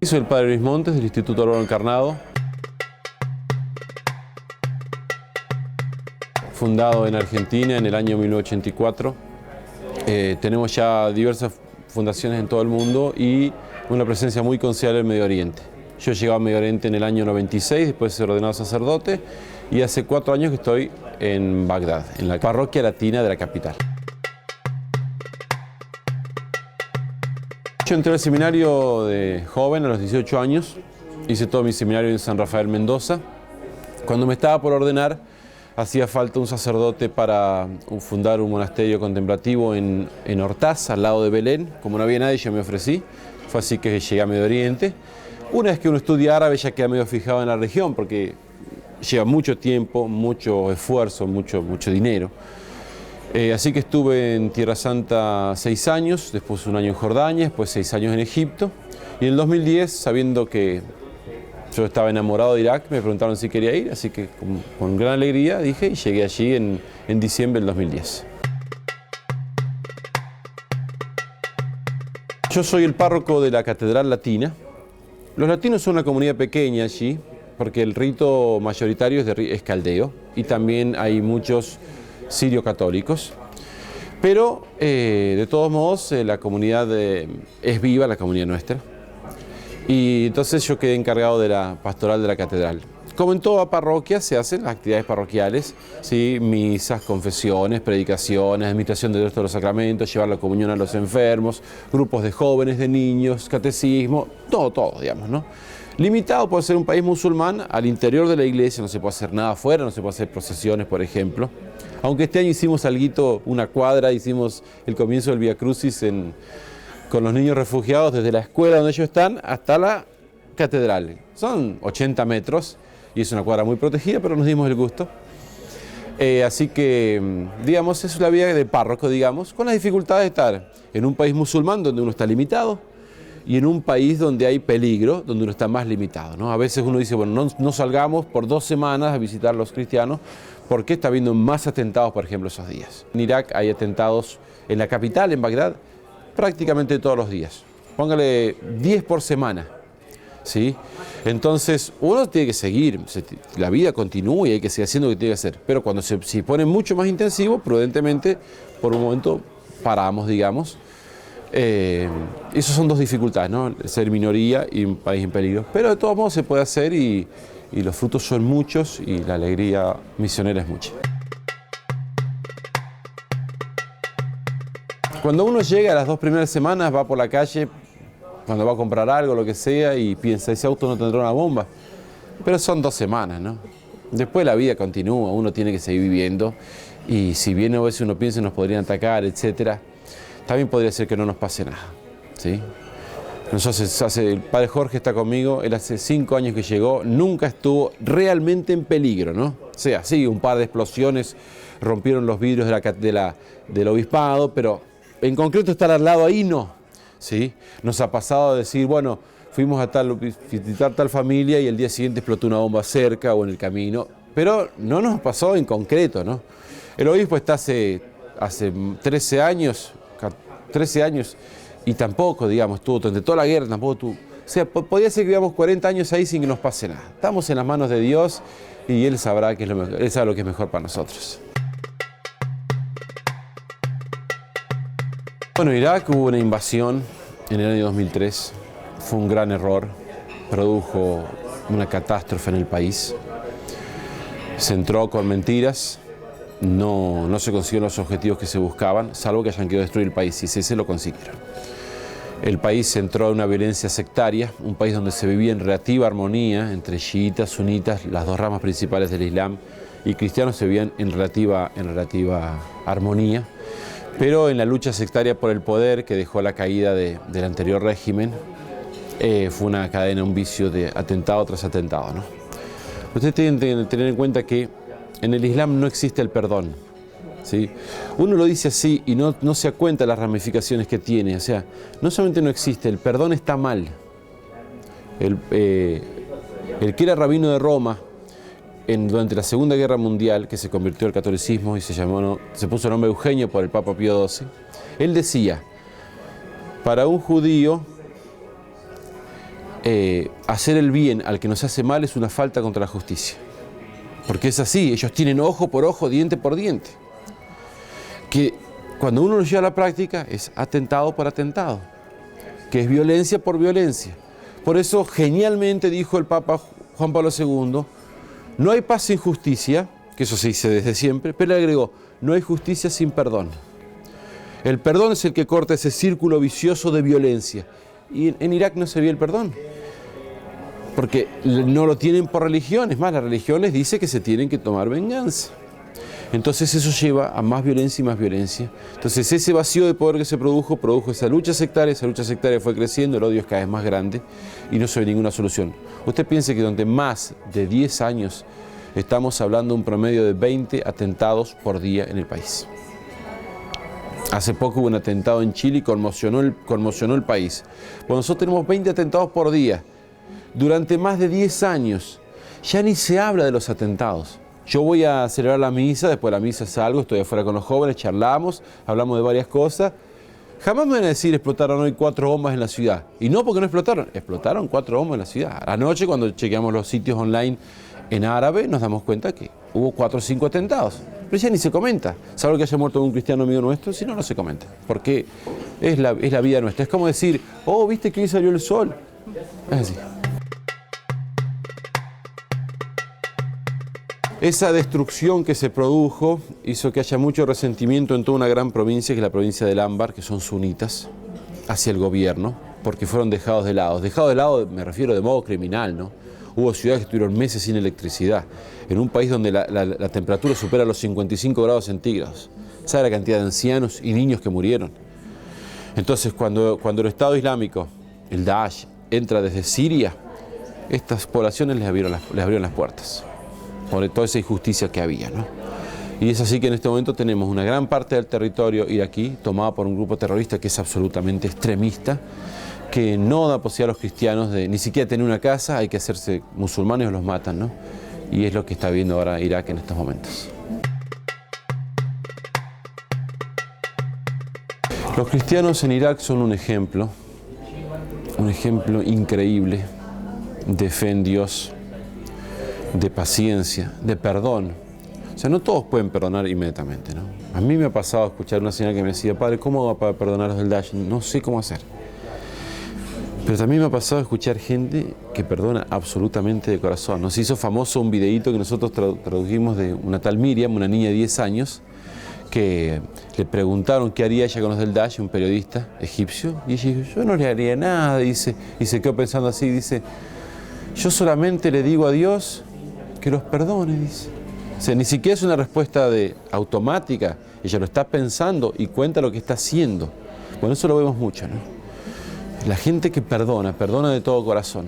Soy el padre Luis Montes del Instituto Álvaro Encarnado, fundado en Argentina en el año 1984. Tenemos ya diversas fundaciones en todo el mundo y una presencia muy considerable en Medio Oriente. Yo llegué a Medio Oriente en el año 96, después de ser ordenado sacerdote, y hace 4 años que estoy en Bagdad, en la parroquia latina de la capital. Yo entré al seminario de joven a los 18 años, hice todo mi seminario en San Rafael, Mendoza. Cuando me estaba por ordenar, hacía falta un sacerdote para fundar un monasterio contemplativo en Ortaz, al lado de Belén. Como no había nadie, yo me ofrecí. Fue así que llegué a Medio Oriente. Una vez que uno estudia árabe ya queda medio fijado en la región, porque lleva mucho tiempo, mucho esfuerzo, mucho dinero. Así que estuve en Tierra Santa 6 años, después 1 año en Jordania, después 6 años en Egipto. Y en el 2010, sabiendo que yo estaba enamorado de Irak, me preguntaron si quería ir, así que con gran alegría dije y llegué allí en diciembre del 2010. Yo soy el párroco de la Catedral Latina. Los latinos son una comunidad pequeña allí, porque el rito mayoritario es caldeo y también hay muchos sirio-católicos. Pero de todos modos la comunidad es viva, la comunidad nuestra. Y entonces yo quedé encargado de la pastoral de la catedral. Como en toda parroquia se hacen las actividades parroquiales, ¿sí? Misas, confesiones, predicaciones, administración del resto de los sacramentos, llevar la comunión a los enfermos, grupos de jóvenes, de niños, catecismo, todo, digamos, ¿no? Limitado por ser un país musulmán, al interior de la iglesia no se puede hacer nada afuera, no se puede hacer procesiones, por ejemplo. Aunque este año hicimos alguito, una cuadra, hicimos el comienzo del Vía Crucis con los niños refugiados desde la escuela donde ellos están hasta la catedral. Son 80 metros y es una cuadra muy protegida, pero nos dimos el gusto. Así que, digamos, es la vida de párroco, digamos, con las dificultades de estar en un país musulmán donde uno está limitado y en un país donde hay peligro, donde uno está más limitado, ¿no? A veces uno dice, bueno, no salgamos por 2 semanas a visitar a los cristianos porque está habiendo más atentados, por ejemplo, esos días. En Irak hay atentados en la capital, en Bagdad, prácticamente todos los días. Póngale 10 por semana, ¿sí? Entonces, uno tiene que seguir, la vida continúa y hay que seguir haciendo lo que tiene que hacer. Pero cuando se pone mucho más intensivo, prudentemente, por un momento paramos, digamos. Esas son 2 dificultades, ¿no? Ser minoría y un país en peligro. Pero de todos modos se puede hacer y los frutos son muchos y la alegría misionera es mucha. Cuando uno llega a las 2 primeras semanas, va por la calle, cuando va a comprar algo, lo que sea, y piensa, ese auto no tendrá una bomba. Pero son 2 semanas, ¿no? Después la vida continúa, uno tiene que seguir viviendo, y si bien a veces uno piensa que nos podrían atacar, etcétera, también podría ser que no nos pase nada, ¿sí? El padre Jorge está conmigo, él hace 5 años que llegó, nunca estuvo realmente en peligro, ¿no? O sea, sí, un par de explosiones rompieron los vidrios del obispado, pero en concreto estar al lado ahí no, ¿sí? Nos ha pasado a decir, bueno, fuimos a visitar tal familia y el día siguiente explotó una bomba cerca o en el camino, pero no nos pasó en concreto, ¿no? El obispo está hace 13 años y tampoco, digamos, estuvo durante toda la guerra, tampoco tuvo. O sea, podía ser que vivamos 40 años ahí sin que nos pase nada. Estamos en las manos de Dios y Él sabrá qué es lo mejor, Él sabe lo que es mejor para nosotros. Bueno, en Irak hubo una invasión en el año 2003. Fue un gran error, produjo una catástrofe en el país. Se entró con mentiras. No se consiguieron los objetivos que se buscaban, salvo que hayan querido destruir el país, y si se lo consiguieron. El país entró en una violencia sectaria, un país donde se vivía en relativa armonía entre chiitas, sunitas, las 2 ramas principales del Islam, y cristianos se vivían en relativa armonía, pero en la lucha sectaria por el poder que dejó la caída del anterior régimen, fue una cadena, un vicio de atentado tras atentado, ¿no? Ustedes tienen que tener en cuenta que en el Islam no existe el perdón, ¿sí? Uno lo dice así y no se da cuenta de las ramificaciones que tiene. O sea, no solamente no existe, el perdón está mal. El que era rabino de Roma durante la Segunda Guerra Mundial, que se convirtió al catolicismo y se puso el nombre Eugenio por el Papa Pío XII, él decía, para un judío hacer el bien al que nos hace mal es una falta contra la justicia. Porque es así, ellos tienen ojo por ojo, diente por diente. Que cuando uno lo lleva a la práctica es atentado por atentado, que es violencia por violencia. Por eso genialmente dijo el Papa Juan Pablo II, no hay paz sin justicia, que eso se dice desde siempre, pero le agregó, no hay justicia sin perdón. El perdón es el que corta ese círculo vicioso de violencia. Y en Irak no se ve el perdón, porque no lo tienen por religión. Es más, la religión les dice que se tienen que tomar venganza. Entonces eso lleva a más violencia y más violencia. Entonces ese vacío de poder que se produjo esa lucha sectaria fue creciendo, el odio es cada vez más grande y no se ve ninguna solución. Usted piense que durante más de 10 años estamos hablando de un promedio de 20 atentados por día en el país. Hace poco hubo un atentado en Chile y conmocionó el país. Bueno, nosotros tenemos 20 atentados por día durante más de 10 años. Ya ni se habla de los atentados. Yo voy a celebrar la misa, después de la misa salgo, estoy afuera con los jóvenes, charlamos, hablamos de varias cosas. Jamás me van a decir explotaron hoy 4 bombas en la ciudad. Y no porque no explotaron 4 bombas en la ciudad. Anoche cuando chequeamos los sitios online en árabe nos damos cuenta que hubo 4 o 5 atentados. Pero ya ni se comenta. Salvo que haya muerto un cristiano amigo nuestro, si no, no se comenta. Porque es la vida nuestra. Es como decir, oh, ¿viste que hoy salió el sol? Es así. Esa destrucción que se produjo hizo que haya mucho resentimiento en toda una gran provincia, que es la provincia del Ámbar, que son sunitas, hacia el gobierno, porque fueron dejados de lado. Dejados de lado me refiero de modo criminal, ¿no? Hubo ciudades que estuvieron meses sin electricidad, en un país donde la temperatura supera los 55 grados centígrados. ¿Sabe la cantidad de ancianos y niños que murieron? Entonces, cuando el Estado Islámico, el Daesh, entra desde Siria, estas poblaciones les abrieron las puertas, por toda esa injusticia que había, ¿no? Y es así que en este momento tenemos una gran parte del territorio iraquí tomada por un grupo terrorista que es absolutamente extremista, que no da posibilidad a los cristianos de ni siquiera tener una casa, hay que hacerse musulmanes o los matan, ¿no? Y es lo que está viendo ahora Irak en estos momentos. Los cristianos en Irak son un ejemplo increíble de fe en Dios, de paciencia, de perdón. O sea, no todos pueden perdonar inmediatamente, ¿no? A mí me ha pasado escuchar una señora que me decía, padre, ¿cómo va para perdonar a los del Daesh? No sé cómo hacer. Pero también me ha pasado escuchar gente que perdona absolutamente de corazón. Nos hizo famoso un videíto que nosotros tradujimos de una tal Miriam, una niña de 10 años, que le preguntaron qué haría ella con los del Daesh, un periodista egipcio, y ella dijo, yo no le haría nada, dice, y se quedó pensando así, dice, yo solamente le digo a Dios que los perdone, dice. O sea, ni siquiera es una respuesta automática, ella lo está pensando y cuenta lo que está haciendo. Bueno, eso lo vemos mucho, ¿no? La gente que perdona de todo corazón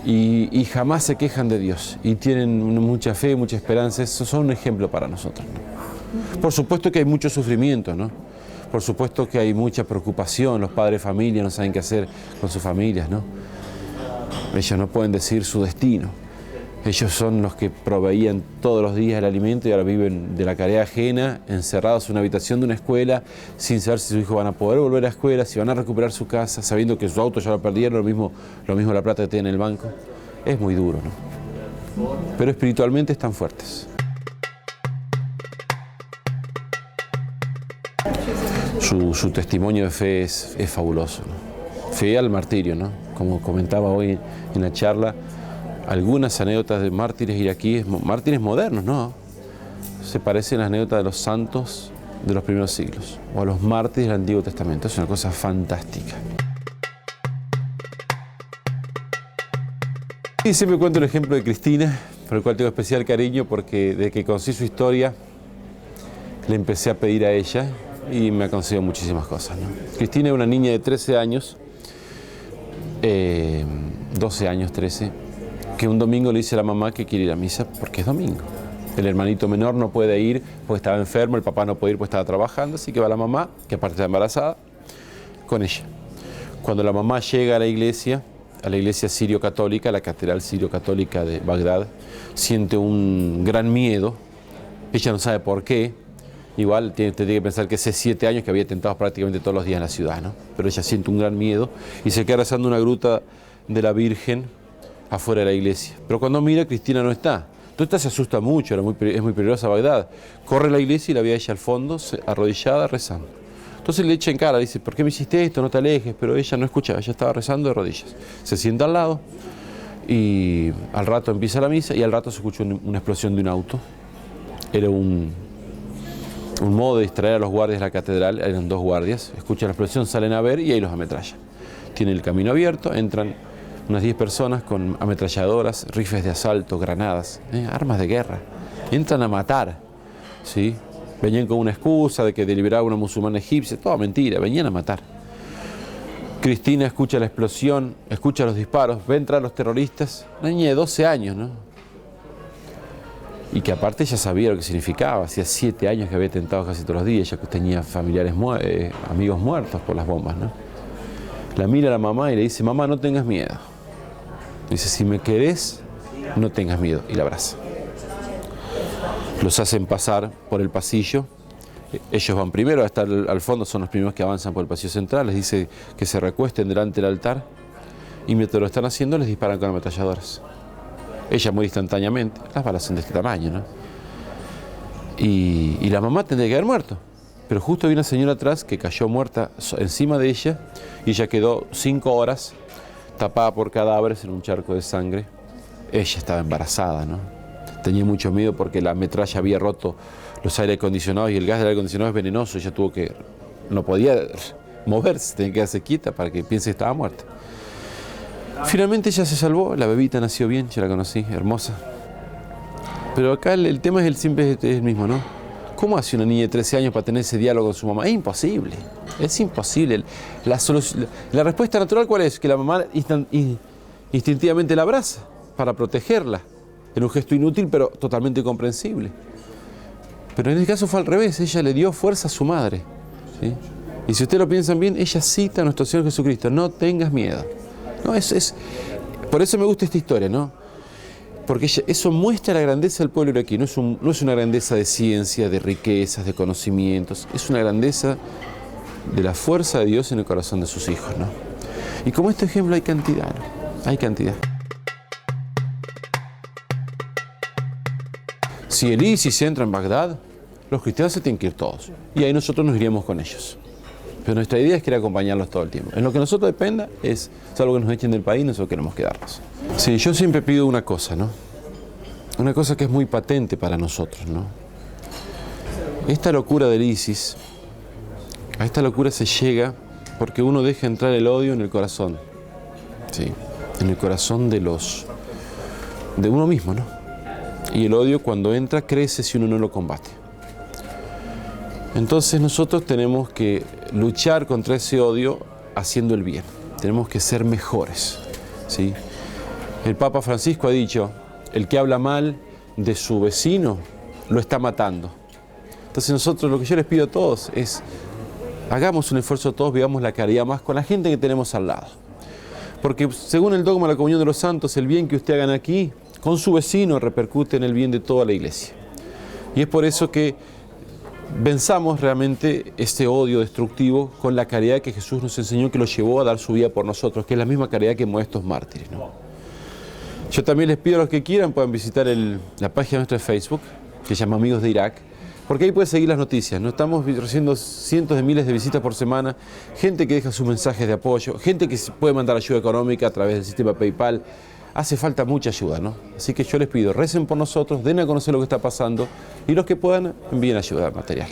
y jamás se quejan de Dios y tienen mucha fe, mucha esperanza, eso son un ejemplo para nosotros, ¿no? Por supuesto que hay mucho sufrimiento, ¿no? Por supuesto que hay mucha preocupación, los padres de familia no saben qué hacer con sus familias, ¿no? Ellos no pueden decir su destino. Ellos son los que proveían todos los días el alimento y ahora viven de la caridad ajena, encerrados en una habitación de una escuela, sin saber si sus hijos van a poder volver a la escuela, si van a recuperar su casa, sabiendo que su auto ya lo perdieron, lo mismo la plata que tienen en el banco. Es muy duro, ¿no? Pero espiritualmente están fuertes. Su testimonio de fe es fabuloso, ¿no? Fe al martirio, ¿no? Como comentaba hoy en la charla, algunas anécdotas de mártires iraquíes, mártires modernos, ¿no? Se parecen a las anécdotas de los santos de los primeros siglos o a los mártires del Antiguo Testamento. Es una cosa fantástica. Y siempre cuento el ejemplo de Cristina, por el cual tengo especial cariño, porque desde que conocí su historia le empecé a pedir a ella y me ha concedido muchísimas cosas, ¿no? Cristina es una niña de 13 años, 12 años, 13, que un domingo le dice a la mamá que quiere ir a misa porque es domingo. El hermanito menor no puede ir porque estaba enfermo, el papá no puede ir porque estaba trabajando, así que va la mamá, que aparte está embarazada, con ella. Cuando la mamá llega a la iglesia sirio-católica, la catedral sirio-católica de Bagdad, siente un gran miedo, ella no sabe por qué. Igual tiene que pensar que hace 7 años que había atentados prácticamente todos los días en la ciudad, ¿no? Pero ella siente un gran miedo y se queda rezando en una gruta de la Virgen afuera de la iglesia. Pero cuando mira, Cristina no está. Entonces esta se asusta mucho, es muy peligrosa Bagdad. Corre a la iglesia y la ve a ella al fondo, arrodillada, rezando. Entonces le echa en cara, dice, ¿por qué me hiciste esto? No te alejes. Pero ella no escuchaba, ella estaba rezando de rodillas. Se sienta al lado y al rato empieza la misa y al rato se escucha una explosión de un auto. Era un modo de distraer a los guardias de la catedral, eran 2 guardias. Escuchan la explosión, salen a ver y ahí los ametrallan. Tienen el camino abierto, entran unas 10 personas con ametralladoras, rifles de asalto, granadas, armas de guerra. Entran a matar, ¿sí? Venían con una excusa de que liberaba a una musulmana egipcia, toda mentira, venían a matar. Cristina escucha la explosión, escucha los disparos, ve entrar a los terroristas, una niña de 12 años, ¿no? Y que aparte ella sabía lo que significaba, hacía 7 años que había tentado casi todos los días, ella tenía familiares, amigos muertos por las bombas, ¿no? La mira a la mamá y le dice, mamá, no tengas miedo. Dice, si me querés, no tengas miedo. Y la abraza. Los hacen pasar por el pasillo. Ellos van primero, hasta al fondo son los primeros que avanzan por el pasillo central. Les dice que se recuesten delante del altar. Y mientras lo están haciendo, les disparan con ametralladoras. Ella muy instantáneamente. Las balas son de este tamaño, ¿no? Y la mamá tendría que haber muerto. Pero justo había una señora atrás que cayó muerta encima de ella. Y ella quedó 5 horas tapada por cadáveres en un charco de sangre. Ella estaba embarazada, ¿no? Tenía mucho miedo porque la metralla había roto los aire acondicionados y el gas del aire acondicionado es venenoso. Ella no podía moverse, tenía que quedarse quieta para que piense que estaba muerta. Finalmente ella se salvó, la bebita nació bien, yo la conocí, hermosa. Pero acá el tema siempre es el mismo, ¿no? ¿Cómo hace una niña de 13 años para tener ese diálogo con su mamá? Es imposible, es imposible. La respuesta natural, ¿cuál es? Que la mamá instintivamente la abraza para protegerla, en un gesto inútil pero totalmente comprensible. Pero en este caso fue al revés, ella le dio fuerza a su madre, ¿sí? Y si ustedes lo piensan bien, ella cita a nuestro Señor Jesucristo, no tengas miedo. No, por eso me gusta esta historia, ¿no? Porque eso muestra la grandeza del pueblo iraquí. No es una grandeza de ciencia, de riquezas, de conocimientos. Es una grandeza de la fuerza de Dios en el corazón de sus hijos, ¿no? Y como este ejemplo hay cantidad, ¿no? Hay cantidad. Si el ISIS entra en Bagdad, los cristianos se tienen que ir todos. Y ahí nosotros nos iríamos con ellos. Pero nuestra idea es querer acompañarlos todo el tiempo. En lo que nosotros dependa es algo que nos echen del país, nosotros queremos quedarnos. Sí, yo siempre pido una cosa, ¿no? Una cosa que es muy patente para nosotros, ¿no? Esta locura del ISIS, a esta locura se llega porque uno deja entrar el odio en el corazón, ¿sí? En el corazón de uno mismo, ¿no? Y el odio cuando entra crece si uno no lo combate. Entonces nosotros tenemos que luchar contra ese odio haciendo el bien. Tenemos que ser mejores, ¿sí? El Papa Francisco ha dicho, el que habla mal de su vecino lo está matando. Entonces nosotros lo que yo les pido a todos es, hagamos un esfuerzo todos, vivamos la caridad más con la gente que tenemos al lado. Porque según el dogma de la comunión de los santos, el bien que usted hagan aquí, con su vecino repercute en el bien de toda la iglesia. Y es por eso que venzamos realmente este odio destructivo con la caridad que Jesús nos enseñó, que lo llevó a dar su vida por nosotros, que es la misma caridad que muestran estos mártires, ¿no? Yo también les pido a los que quieran puedan visitar la página nuestra de Facebook, que se llama Amigos de Irak, porque ahí pueden seguir las noticias, ¿no? Estamos recibiendo cientos de miles de visitas por semana, gente que deja sus mensajes de apoyo, gente que puede mandar ayuda económica a través del sistema PayPal. Hace falta mucha ayuda, ¿no? Así que yo les pido, recen por nosotros, den a conocer lo que está pasando y los que puedan, envíen ayuda material.